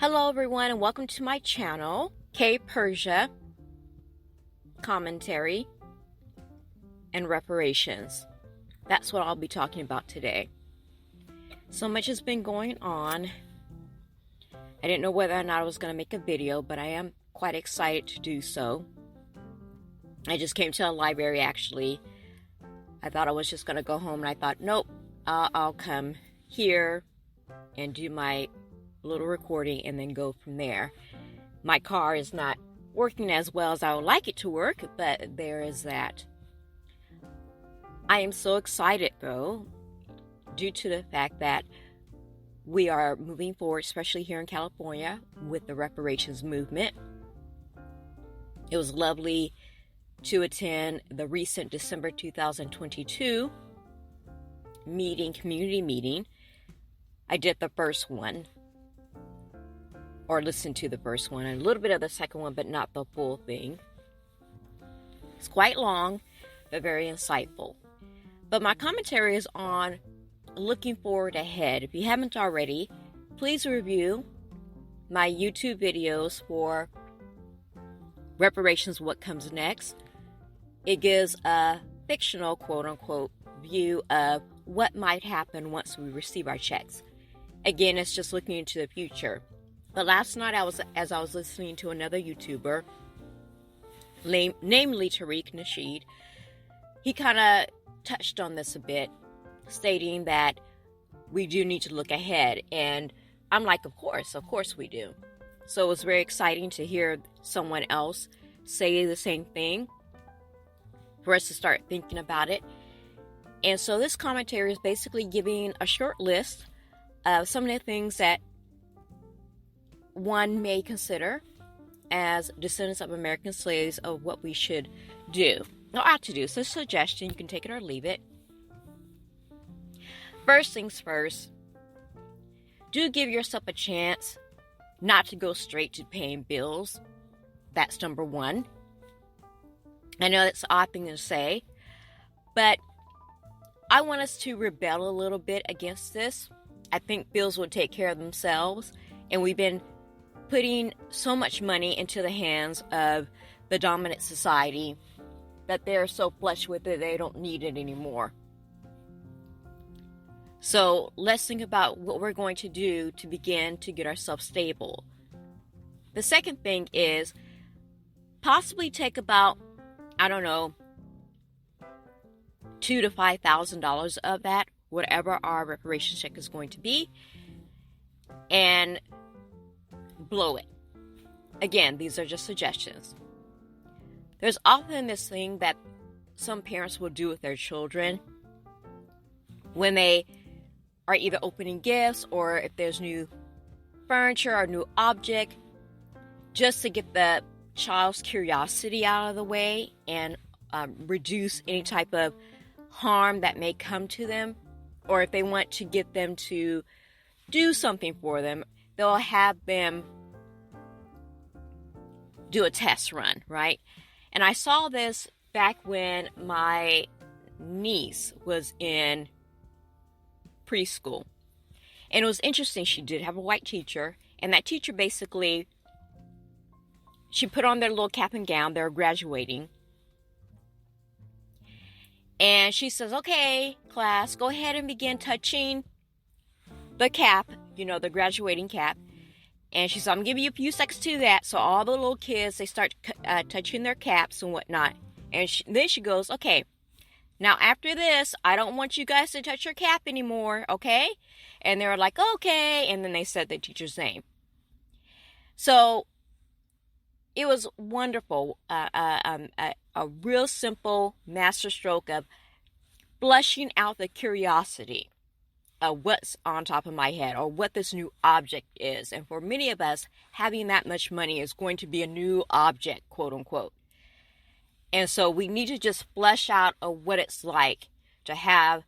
Hello everyone and welcome to my channel, K Persia Commentary and Reparations. That's what I'll be talking about today. So much has been going on. I didn't know whether or not I was going to make a video, but I am quite excited to do so. I just came to a library actually. I thought I was just going to go home and I thought, nope, I'll come here and do my little recording and then go from there. My car is not working as well as I would like it to work, but there is that. I am so excited though, due to the fact that we are moving forward, especially here in California, with the reparations movement. It was lovely to attend the recent December 2022 community meeting. I did the first one, or listened to the first one, and a little bit of the second one, but not the full thing. It's quite long, but very insightful. But my commentary is on looking forward ahead. If you haven't already, please review my YouTube videos for Reparations, What Comes Next. It gives a fictional, quote-unquote, view of what might happen once we receive our checks. Again, it's just looking into the future. But last night, as I was listening to another YouTuber, namely Tariq Nasheed, he kind of touched on this a bit, stating that we do need to look ahead. And I'm like, of course we do. So it was very exciting to hear someone else say the same thing, for us to start thinking about it. And so this commentary is basically giving a short list of some of the things that one may consider as descendants of American slaves of what we should do, or ought to do. It's a suggestion. You can take it or leave it. First things first, do give yourself a chance not to go straight to paying bills. That's number one. I know that's an odd thing to say, but I want us to rebel a little bit against this. I think bills will take care of themselves, and we've been putting so much money into the hands of the dominant society that they're so flush with it they don't need it anymore. So let's think about what we're going to do to begin to get ourselves stable. The second thing is possibly take about, $2,000 to $5,000 of that, whatever our reparation check is going to be, and blow it. Again, these are just suggestions. There's often this thing that some parents will do with their children when they are either opening gifts or if there's new furniture or new object, just to get the child's curiosity out of the way and reduce any type of harm that may come to them. Or if they want to get them to do something for them, they'll have them do a test run, right? And I saw this back when my niece was in preschool. And it was interesting. She did have a white teacher, and that teacher basically, she put on their little cap and gown. They're graduating. And she says, okay, class, go ahead and begin touching the cap, the graduating cap. And she said, I'm going to give you a few seconds to that. So all the little kids, they start touching their caps and whatnot. And then she goes, okay, now after this, I don't want you guys to touch your cap anymore, okay? And they were like, okay. And then they said the teacher's name. So it was wonderful. A real simple masterstroke of flushing out the curiosity of what's on top of my head or what this new object is. And for many of us, having that much money is going to be a new object, quote unquote. And so we need to just flesh out of what it's like to have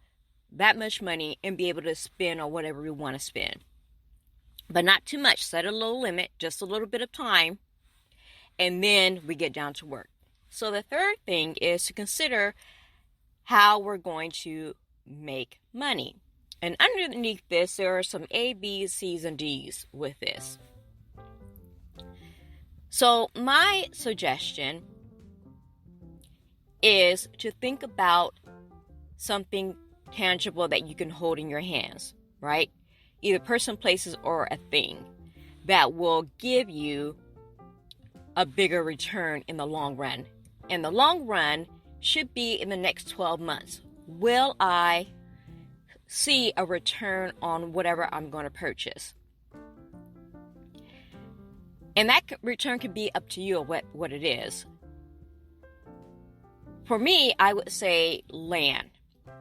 that much money and be able to spend on whatever we want to spend. But not too much. Set a little limit, just a little bit of time, and then we get down to work. So the third thing is to consider how we're going to make money. And underneath this, there are some A, B's, C's, and D's with this. So my suggestion is to think about something tangible that you can hold in your hands, right? Either person, places, or a thing that will give you a bigger return in the long run. And the long run should be in the next 12 months. Will I see a return on whatever I'm going to purchase? And that return could be up to you what it is. For me, I would say land.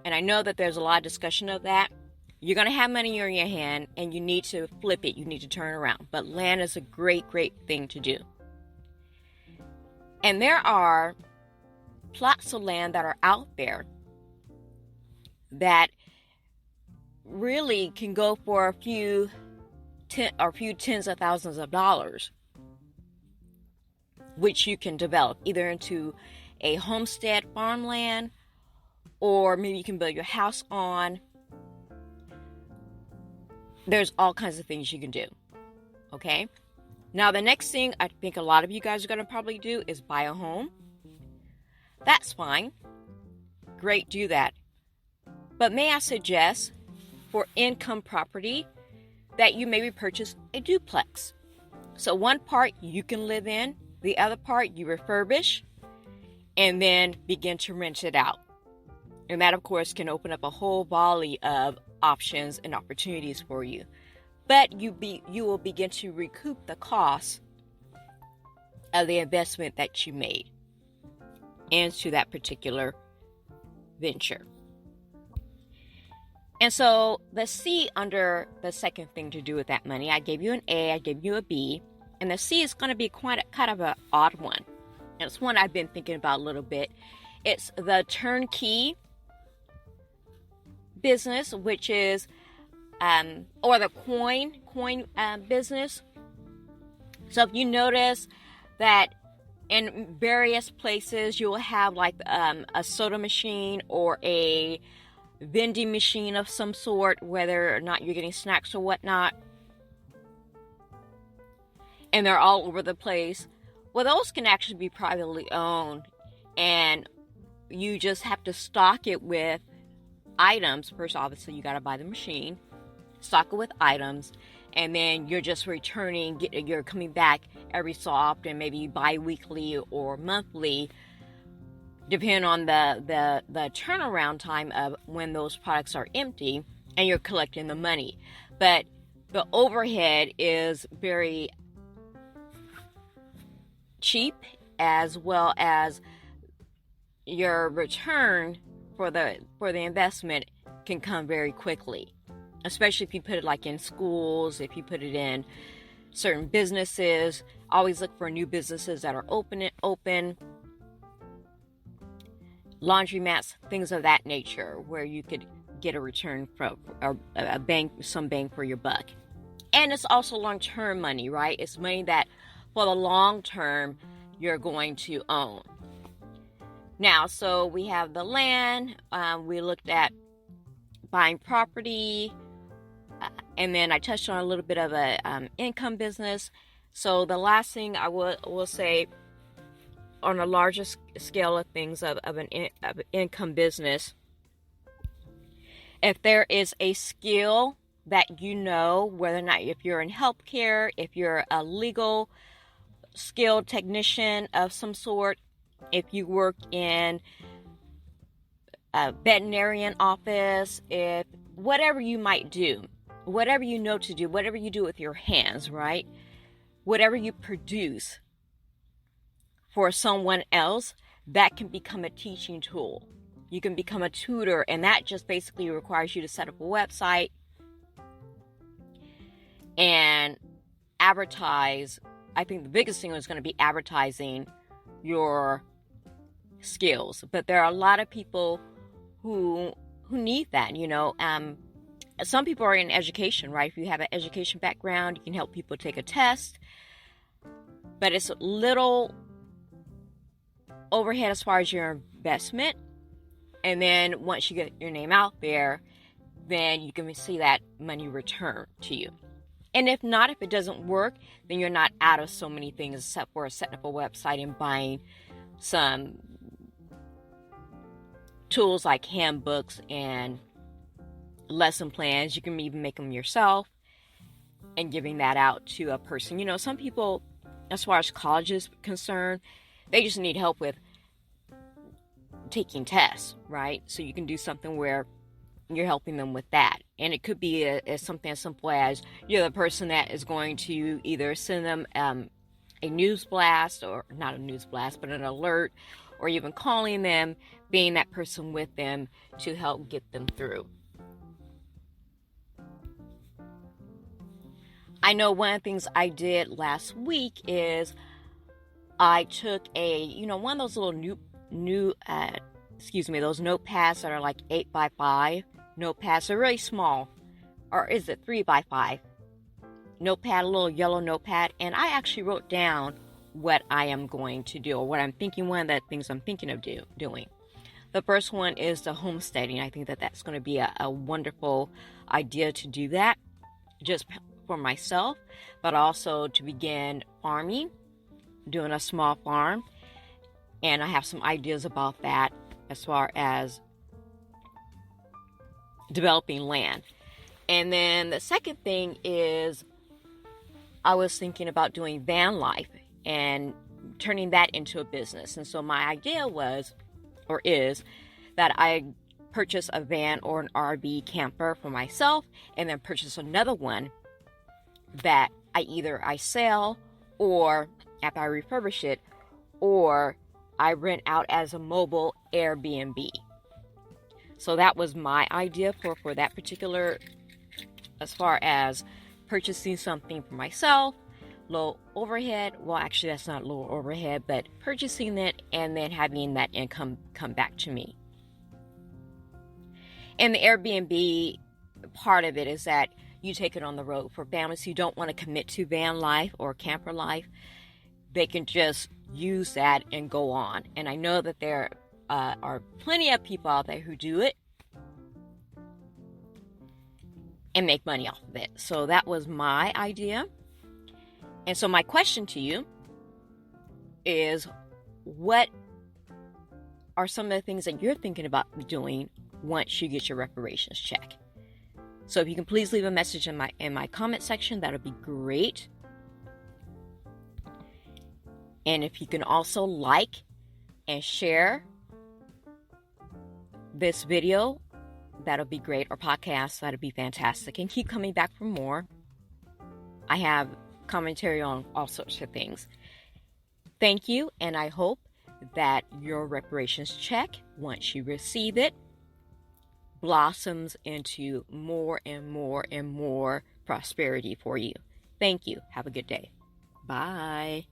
And I know that there's a lot of discussion of that. You're going to have money in your hand and you need to flip it. You need to turn around. But land is a great, great thing to do. And there are plots of land that are out there that really can go for a few tens of thousands of dollars, which you can develop either into a homestead farmland, or maybe you can build your house on. There's all kinds of things you can do. Okay? Now, the next thing I think a lot of you guys are going to probably do is buy a home. That's fine. Great, do that. But may I suggest for income property that you maybe purchase a duplex. So one part you can live in, the other part you refurbish, and then begin to rent it out. And that, of course, can open up a whole volley of options and opportunities for you. But you will begin to recoup the cost of the investment that you made into that particular venture. And so the C under the second thing to do with that money, I gave you an A, I gave you a B, and the C is going to be kind of an odd one. And it's one I've been thinking about a little bit. It's the turnkey business, which is, or the coin business. So if you notice that in various places you will have like a soda machine or a vending machine of some sort, whether or not you're getting snacks or whatnot, and they're all over the place. Well, those can actually be privately owned, and you just have to stock it with items. First, obviously, you got to buy the machine, stock it with items, and then you're just you're coming back every so often, maybe bi-weekly or monthly, depending on the turnaround time of when those products are empty, and you're collecting the money. But the overhead is very cheap, as well as your return for the investment can come very quickly, especially if you put it like in schools, if you put it in certain businesses. Always look for new businesses that are open, laundromats, things of that nature, where you could get a return from some bang for your buck. And it's also long-term money, right? It's money that for the long term you're going to own. Now, so we have the land, we looked at buying property, and then I touched on a little bit of a income business. So the last thing I will say on a larger scale of things of an income business, if there is a skill that you know, whether or not if you're in healthcare, if you're a legal skilled technician of some sort, if you work in a veterinarian office, if whatever you might do, whatever you know to do, whatever you do with your hands, right? Whatever you produce for someone else, that can become a teaching tool. You can become a tutor, and that just basically requires you to set up a website and advertise. I think the biggest thing is going to be advertising your skills. But there are a lot of people who need that, you know. Some people are in education, right? If you have an education background, you can help people take a test. But it's little overhead as far as your investment. And then once you get your name out there, then you can see that money return to you. And if not, if it doesn't work, then you're not out of so many things except for setting up a website and buying some tools like handbooks and lesson plans. You can even make them yourself and giving that out to a person. You know, some people, as far as college is concerned, they just need help with taking tests, right? So you can do something where you're helping them with that. And it could be something as simple as you're the person that is going to either send them a news blast, or not a news blast, but an alert, or even calling them, being that person with them to help get them through. I know one of the things I did last week is I took one of those little those notepads that are like 8x5 notepads. They're really small. Or is it 3x5 notepad, a little yellow notepad, and I actually wrote down what I am going to do, or what I'm thinking, one of the things I'm thinking of doing. The first one is the homesteading. I think that that's going to be a wonderful idea to do that, just for myself, but also to begin farming, doing a small farm. And I have some ideas about that as far as developing land. And then the second thing is I was thinking about doing van life and turning that into a business. And so my idea is that I purchase a van or an RV camper for myself, and then purchase another one that I sell, or after I refurbish it, or I rent out as a mobile Airbnb. So that was my idea for that particular, as far as purchasing something for myself, low overhead. Well, actually that's not low overhead, but purchasing it and then having that income come back to me. And the Airbnb part of it is that you take it on the road. For families who don't want to commit to van life or camper life, they can just use that and go on. And I know that there are plenty of people out there who do it and make money off of it. So that was my idea. And so my question to you is, what are some of the things that you're thinking about doing once you get your reparations check? So if you can please leave a message in my comment section, that would be great. And if you can also like and share this video, that'll be great. Or podcast, that'll be fantastic. And keep coming back for more. I have commentary on all sorts of things. Thank you, and I hope that your reparations check, once you receive it, blossoms into more and more and more prosperity for you. Thank you. Have a good day. Bye.